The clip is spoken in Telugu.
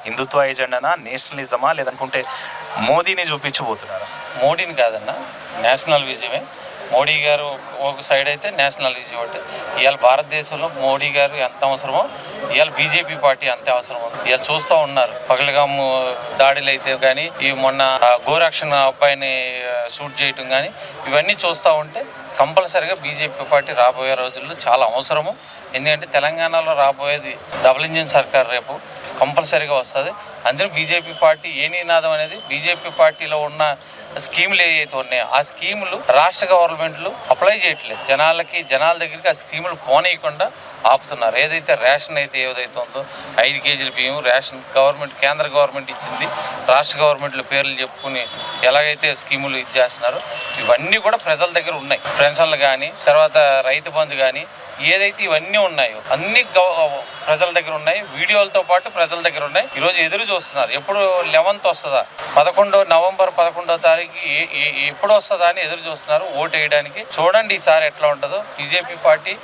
హిందుత్వ ఎజెండానా, నేషనలిజమా, లేదనుకుంటే మోదీని చూపించబోతున్నారా? మోడీని కాదన్న, నేషనల్ విజయమే. మోడీ గారు ఒక సైడ్ అయితే నేషనల్ విజయం ఒకటి. ఇవాళ భారతదేశంలో మోడీ గారు ఎంత అవసరమో ఇవాళ బీజేపీ పార్టీ అంతే అవసరమో ఇవాళ చూస్తూ ఉన్నారు. పగలగాము దాడులు అయితే కానీ, ఈ మొన్న గోరక్షణ అబ్బాయిని షూట్ చేయటం కానీ, ఇవన్నీ చూస్తూ ఉంటే కంపల్సరీగా బీజేపీ పార్టీ రాబోయే రోజుల్లో చాలా అవసరము. ఎందుకంటే తెలంగాణలో రాబోయేది డబుల్ ఇంజిన్ సర్కార్ రేపు కంపల్సరీగా వస్తుంది. అందులో బీజేపీ పార్టీ ఏ నినాదం అనేది, బీజేపీ పార్టీలో ఉన్న స్కీములు ఏవైతే ఉన్నాయో ఆ స్కీములు రాష్ట్ర గవర్నమెంట్లు అప్లై చేయట్లేదు. జనాల దగ్గరికి ఆ స్కీములు పోనీయకుండా ఆపుతున్నారు. ఏదైతే రేషన్ అయితే ఏదైతే ఉందో 5 కేజీల బియ్యం రేషన్ గవర్నమెంట్, కేంద్ర గవర్నమెంట్ ఇచ్చింది, రాష్ట్ర గవర్నమెంట్ల పేర్లు చెప్పుకుని ఎలాగైతే స్కీములు ఇచ్చేస్తున్నారో ఇవన్నీ కూడా ప్రజల దగ్గర ఉన్నాయి. పెన్షన్లు కానీ, తర్వాత రైతు బంధు కానీ, ఏదైతే ఇవన్నీ ఉన్నాయో అన్ని ప్రజల దగ్గర ఉన్నాయి. వీడియోలతో పాటు ప్రజల దగ్గర ఉన్నాయి. ఈరోజు ఎదురు చూస్తున్నారు ఎప్పుడు 11th వస్తుందా, నవంబర్ 11వ తారీఖు ఎప్పుడు వస్తుందా అని ఎదురు చూస్తున్నారు ఓటు వేయడానికి. చూడండి ఈసారి ఎట్లా ఉంటుందో బీజేపీ పార్టీ.